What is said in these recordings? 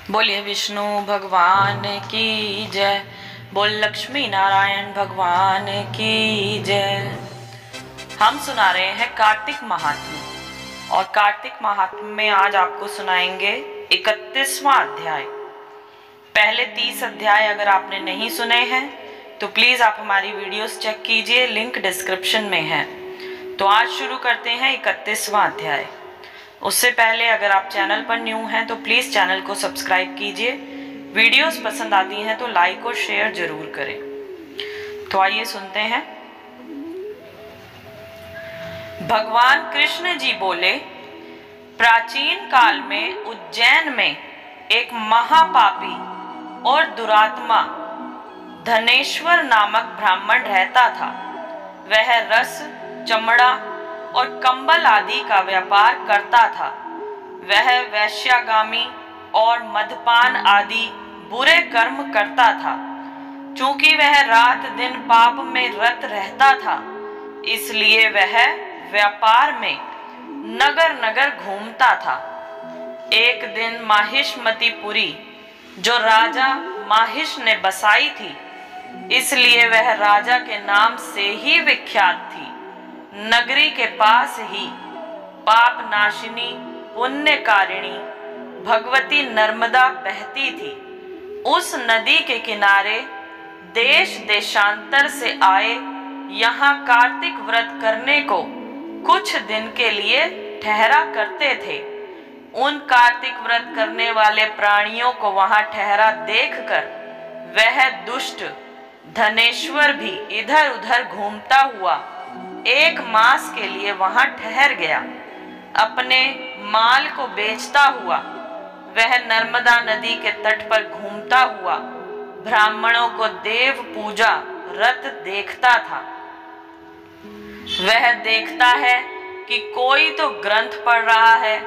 बोलिए विष्णु भगवान की जय। बोल लक्ष्मी नारायण भगवान की जय। हम सुना रहे हैं कार्तिक महात्म्य, और कार्तिक महात्म्य में आज आपको सुनाएंगे 31वां अध्याय। पहले 30 अध्याय अगर आपने नहीं सुने हैं तो प्लीज आप हमारी वीडियोस चेक कीजिए, लिंक डिस्क्रिप्शन में है। तो आज शुरू करते हैं 31वां अध्याय। उससे पहले अगर आप चैनल पर न्यू हैं तो प्लीज चैनल को सब्सक्राइब कीजिए। वीडियोस पसंद आती हैं तो लाइक और शेयर जरूर करें। तो आइए सुनते हैं। भगवान कृष्ण जी बोले, प्राचीन काल में उज्जैन में एक महापापी और दुरात्मा धनेश्वर नामक ब्राह्मण रहता था। वह रस, चमड़ा और कंबल आदि का व्यापार करता था। वह वैश्यागामी और मदपान आदि बुरे कर्म करता था। चूंकि वह रात दिन पाप में रत रहता था, इसलिए वह व्यापार में नगर नगर घूमता था। एक दिन माहिष्मतिपुरी, जो राजा माहिष ने बसाई थी, इसलिए वह राजा के नाम से ही विख्यात थी। नगरी के पास ही पाप नाशिनी पुण्यकारिणी भगवती नर्मदा बहती थी। उस नदी के किनारे देश देशांतर से आए यहाँ कार्तिक व्रत करने को कुछ दिन के लिए ठहरा करते थे। उन कार्तिक व्रत करने वाले प्राणियों को वहां ठहरा देखकर वह दुष्ट धनेश्वर भी इधर उधर घूमता हुआ 1 मास के लिए वहां ठहर गया। अपने माल को बेचता हुआ वह नर्मदा नदी के तट पर घूमता हुआ ब्राह्मणों को देव पूजा रत देखता था। वह देखता है कि कोई तो ग्रंथ पढ़ रहा है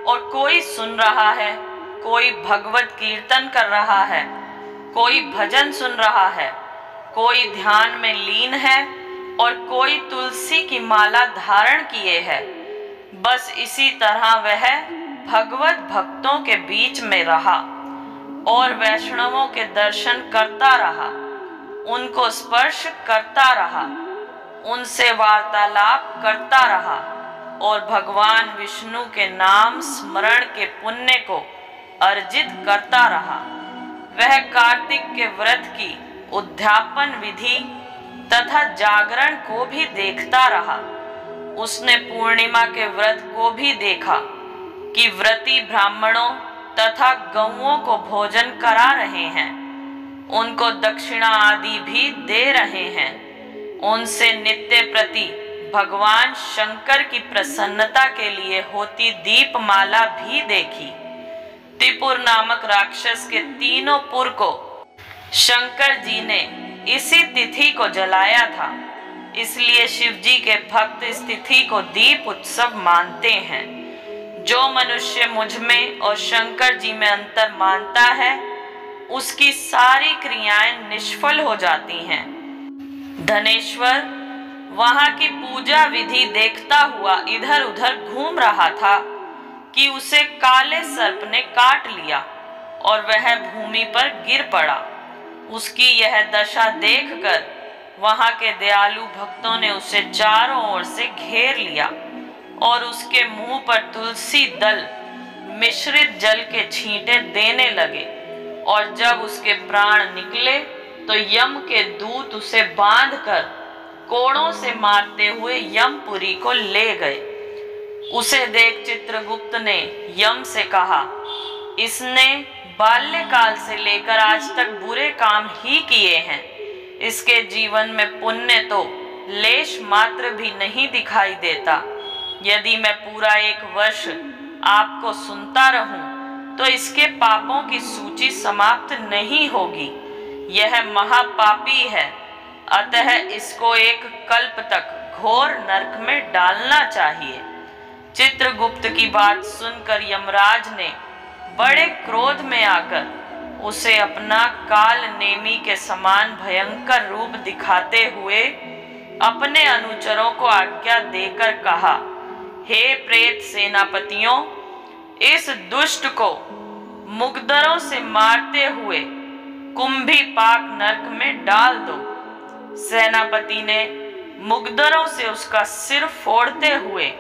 और कोई सुन रहा है, कोई भगवत कीर्तन कर रहा है, कोई भजन सुन रहा है, कोई ध्यान में लीन है और कोई तुलसी की माला धारण किए है। बस इसी तरह वह भगवत भक्तों के बीच में रहा और वैष्णवों के दर्शन करता रहा, उनको स्पर्श करता रहा, उनसे वार्तालाप करता रहा और भगवान विष्णु के नाम स्मरण के पुण्य को अर्जित करता रहा। वह कार्तिक के व्रत की उद्यापन विधि तथा जागरण को भी देखता रहा। उसने पूर्णिमा के व्रत को भी देखा कि व्रती ब्राह्मणों तथा गौओं को भोजन करा रहे हैं, उनको दक्षिणा आदि भी दे रहे हैं। उनसे नित्य प्रति भगवान शंकर की प्रसन्नता के लिए होती दीपमाला भी देखी। त्रिपुर नामक राक्षस के 3 पुर को शंकर जी ने इसी तिथि को जलाया था, इसलिए शिव जी के भक्त इस तिथि को दीप उत्सव मानते हैं। जो मनुष्य मुझ में और शंकर जी में अंतर मानता है, उसकी सारी क्रियाएं निष्फल हो जाती हैं। धनेश्वर वहां की पूजा विधि देखता हुआ इधर उधर घूम रहा था कि उसे काले सर्प ने काट लिया और वह भूमि पर गिर पड़ा। उसकी यह दशा देखकर वहां के दयालु भक्तों ने उसे चारों ओर से घेर लिया और उसके मुंह पर तुलसी दल मिश्रित जल के छींटे देने लगे। और जब उसके प्राण निकले तो यम के दूत उसे बांधकर कोड़ों से मारते हुए यमपुरी को ले गए। उसे देख चित्रगुप्त ने यम से कहा, इसने बाल्यकाल से लेकर आज तक बुरे काम ही किए हैं। इसके जीवन में पुण्य तो लेश मात्र भी नहीं दिखाई देता। यदि मैं पूरा 1 वर्ष आपको सुनता रहूं तो इसके पापों की सूची समाप्त नहीं होगी। यह महापापी है, अतः इसको 1 कल्प तक घोर नरक में डालना चाहिए। चित्रगुप्त की बात सुनकर यमराज ने बड़े क्रोध में आकर उसे अपना काल नेमी के समान भयंकर रूप दिखाते हुए अपने अनुचरों को आज्ञा देकर कहा, हे प्रेत सेनापतियों, इस दुष्ट को मुगदरों से मारते हुए कुंभी पाक नरक में डाल दो। सेनापति ने मुगदरों से उसका सिर फोड़ते हुए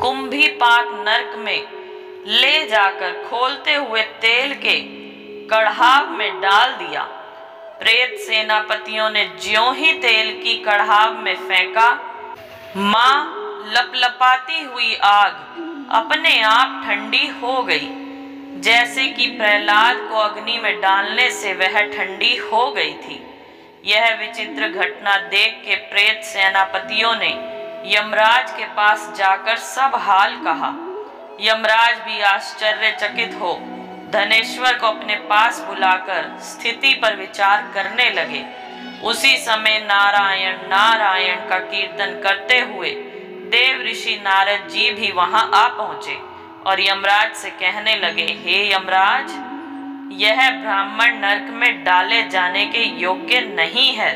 कुंभी पाक नरक में ले जाकर खोलते हुए तेल के कढ़ाव में डाल दिया। प्रेत सेनापतियों ने ज्यों ही तेल की कढ़ाव में फेंका, मां लपलपाती हुई आग अपने आप ठंडी हो गई, जैसे कि प्रहलाद को अग्नि में डालने से वह ठंडी हो गई थी। यह विचित्र घटना देख के प्रेत सेनापतियों ने यमराज के पास जाकर सब हाल कहा। यमराज भी आश्चर्यचकित हो धनेश्वर को अपने पास बुलाकर स्थिति पर विचार करने लगे। उसी समय नारायण नारायण का कीर्तन करते हुए देव ऋषि नारद जी भी वहां आ पहुंचे और यमराज से कहने लगे, हे यमराज, यह ब्राह्मण नरक में डाले जाने के योग्य नहीं है,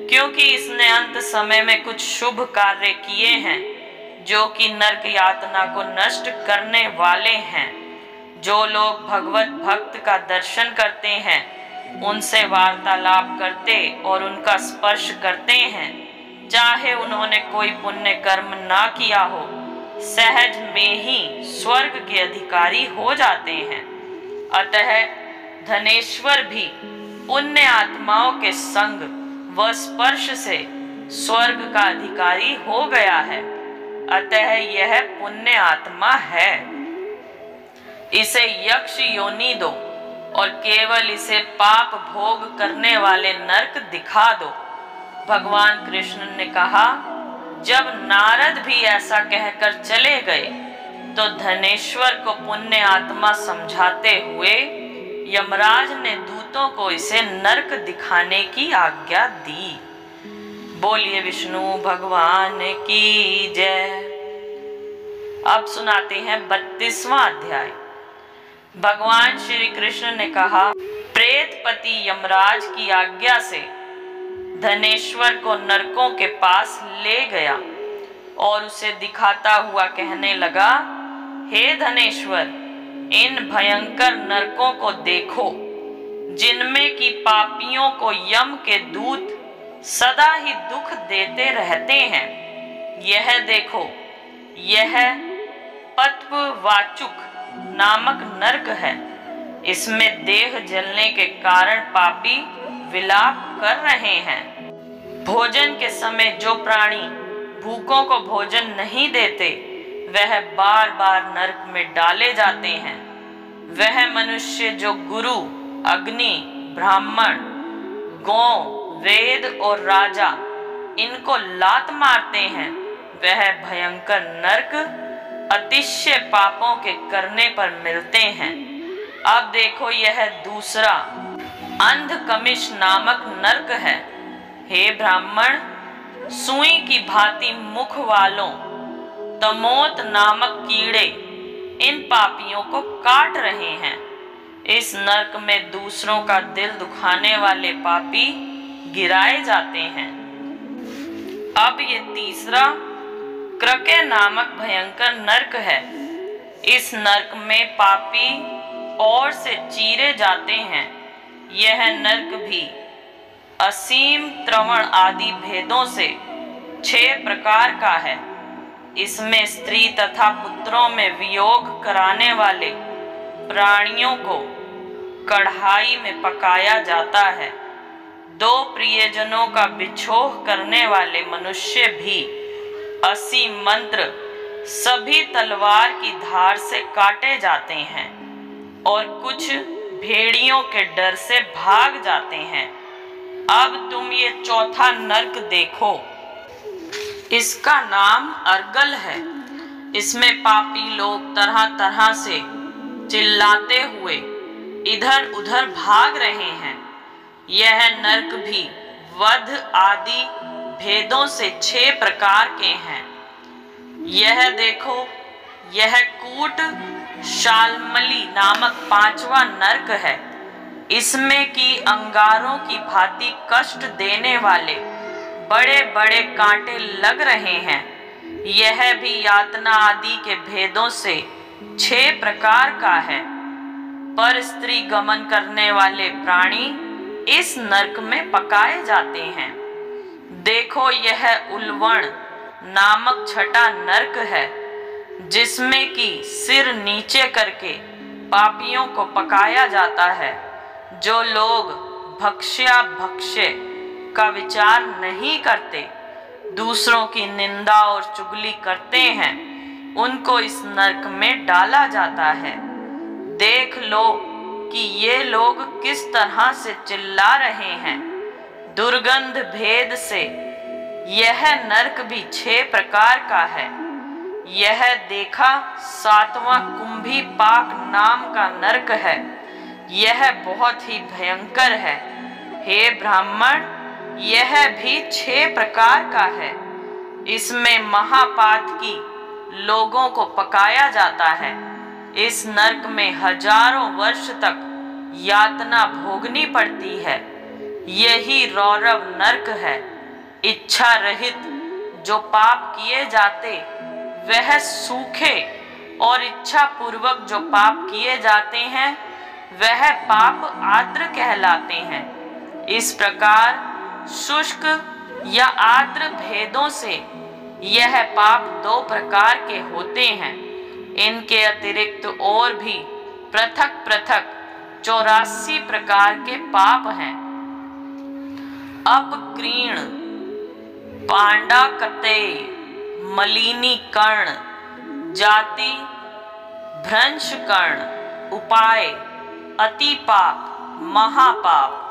क्योंकि इसने अंत समय में कुछ शुभ कार्य किए हैं जो कि नरक यातना को नष्ट करने वाले हैं। जो लोग भगवत भक्त का दर्शन करते हैं, उनसे वार्तालाप करते और उनका स्पर्श करते हैं, चाहे उन्होंने कोई पुण्य कर्म ना किया हो, सहज में ही स्वर्ग के अधिकारी हो जाते हैं। अतः धनेश्वर भी पुण्य आत्माओं के संग व स्पर्श से स्वर्ग का अधिकारी हो गया है। अतः यह पुण्य आत्मा है। इसे यक्ष योनि दो और केवल इसे पाप भोग करने वाले नरक दिखा दो। भगवान कृष्ण ने कहा। जब नारद भी ऐसा कहकर चले गए तो धनेश्वर को पुण्य आत्मा समझाते हुए यमराज ने दूतों को इसे नरक दिखाने की आज्ञा दी। बोलिए विष्णु भगवान की जय। अब सुनाते हैं 32वां अध्याय। भगवान श्री कृष्ण ने कहा, प्रेतपति यमराज की आज्ञा से धनेश्वर को नरकों के पास ले गया और उसे दिखाता हुआ कहने लगा, हे धनेश्वर, इन भयंकर नरकों को देखो, जिनमें की पापियों को यम के दूत सदा ही दुख देते रहते हैं। यह देखो, यह पत्ववाचुक नामक नरक है। इसमें देह जलने के कारण पापी विलाप कर रहे हैं। भोजन के समय जो प्राणी भूखों को भोजन नहीं देते, वह बार बार नरक में डाले जाते हैं। वह मनुष्य जो गुरु, अग्नि, ब्राह्मण, गौ, वेद और राजा इनको लात मारते हैं, वह भयंकर नरक अतिशय पापों के करने पर मिलते हैं। अब देखो, यह दूसरा अंधकमिश नामक नरक है। हे ब्राह्मण, सुई की भांति मुख वालों तमोत नामक कीड़े इन पापियों को काट रहे हैं। इस नरक में दूसरों का दिल दुखाने वाले पापी गिराए जाते हैं। अब ये तीसरा क्रके नामक भयंकर नरक है। इस नरक में पापी और से चीरे जाते हैं। यह नरक भी असीम त्रवण आदि भेदों से 6 प्रकार का है। इसमें स्त्री तथा पुत्रों में वियोग कराने वाले प्राणियों को कढ़ाई में पकाया जाता है। 2 प्रियजनों का बिछोह करने वाले मनुष्य भी 80 मंत्र सभी तलवार की धार से काटे जाते हैं और कुछ भेड़ियों के डर से भाग जाते हैं। अब तुम ये चौथा नरक देखो। इसका नाम अर्गल है। इसमें पापी लोग तरह तरह से चिल्लाते हुए इधर उधर भाग रहे हैं। यह नरक भी वध आदि भेदों से 6 प्रकार के हैं। यह देखो, यह कूट शालमली नामक 5वां नरक है। इसमें की अंगारों की भांति कष्ट देने वाले बड़े बड़े कांटे लग रहे हैं। यह भी यातना आदि के भेदों से 6 प्रकार का है। पर स्त्री गमन करने वाले प्राणी इस नरक में पकाए जाते हैं। देखो, यह उल्वण नामक छठा नरक है, जिसमें कि सिर नीचे करके पापियों को पकाया जाता है। जो लोग भक्ष्या भक्ष्य का विचार नहीं करते, दूसरों की निंदा और चुगली करते हैं, उनको इस नरक में डाला जाता है। देख लो कि ये लोग किस तरह से चिल्ला रहे हैं। दुर्गंध भेद से यह नरक भी 6 प्रकार का है। यह देखा 7वां कुंभी पाक नाम का नरक है। यह बहुत ही भयंकर है। हे ब्राह्मण, यह भी 6 प्रकार का है। इसमें महापातकी लोगों को पकाया जाता है। इस नरक में हजारों वर्ष तक यातना भोगनी पड़ती है। यही रौरव नरक है। इच्छा रहित जो पाप किए जाते वह सूखे, और इच्छा पूर्वक जो पाप किए जाते हैं वह पाप आर्द्र कहलाते हैं। इस प्रकार शुष्क या आर्द्र भेदों से यह पाप 2 प्रकार के होते हैं। इनके अतिरिक्त और भी पृथक पृथक 84 प्रकार के पाप हैं। अपक्रीण, पांडाकते, मलिनी कर्ण, जाति, भ्रंश कर्ण, उपाय, अति पाप, महापाप,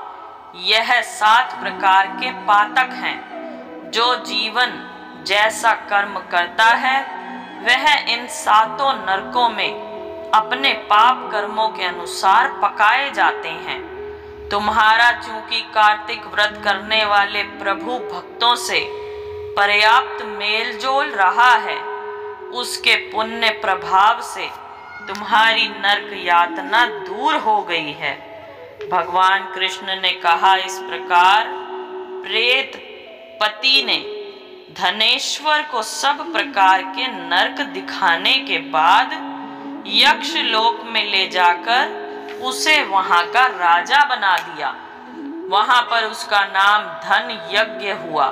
यह 7 प्रकार के पातक हैं। जो जीवन जैसा कर्म करता है वह इन 7 नरकों में अपने पाप कर्मों के अनुसार पकाए जाते हैं। तुम्हारा चूंकि कार्तिक व्रत करने वाले प्रभु भक्तों से पर्याप्त मेलजोल रहा है, उसके पुण्य प्रभाव से तुम्हारी नरक यातना दूर हो गई है। भगवान कृष्ण ने कहा, इस प्रकार प्रेत पति ने धनेश्वर को सब प्रकार के नरक दिखाने के बाद यक्ष लोक में ले जाकर उसे वहां का राजा बना दिया। वहां पर उसका नाम धन यज्ञ हुआ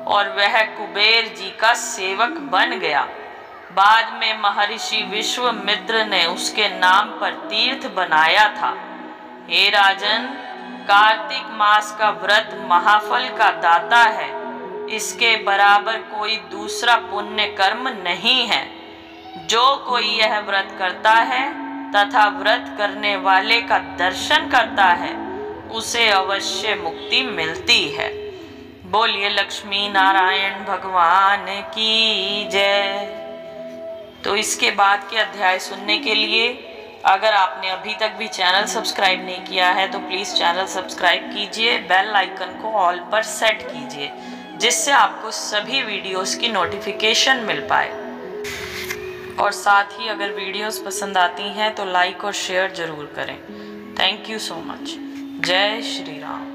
और वह कुबेर जी का सेवक बन गया। बाद में महर्षि विश्वामित्र ने उसके नाम पर तीर्थ बनाया था। हे राजन, कार्तिक मास का व्रत महाफल का दाता है। इसके बराबर कोई दूसरा पुण्य कर्म नहीं है। जो कोई यह व्रत करता है तथा व्रत करने वाले का दर्शन करता है, उसे अवश्य मुक्ति मिलती है। बोलिए लक्ष्मी नारायण भगवान की जय। तो इसके बाद के अध्याय सुनने के लिए अगर आपने अभी तक भी चैनल सब्सक्राइब नहीं किया है तो प्लीज़ चैनल सब्सक्राइब कीजिए, बेल आइकन को ऑल पर सेट कीजिए, जिससे आपको सभी वीडियोस की नोटिफिकेशन मिल पाए। और साथ ही अगर वीडियोस पसंद आती हैं तो लाइक और शेयर ज़रूर करें। Thank you so much. जय श्री राम।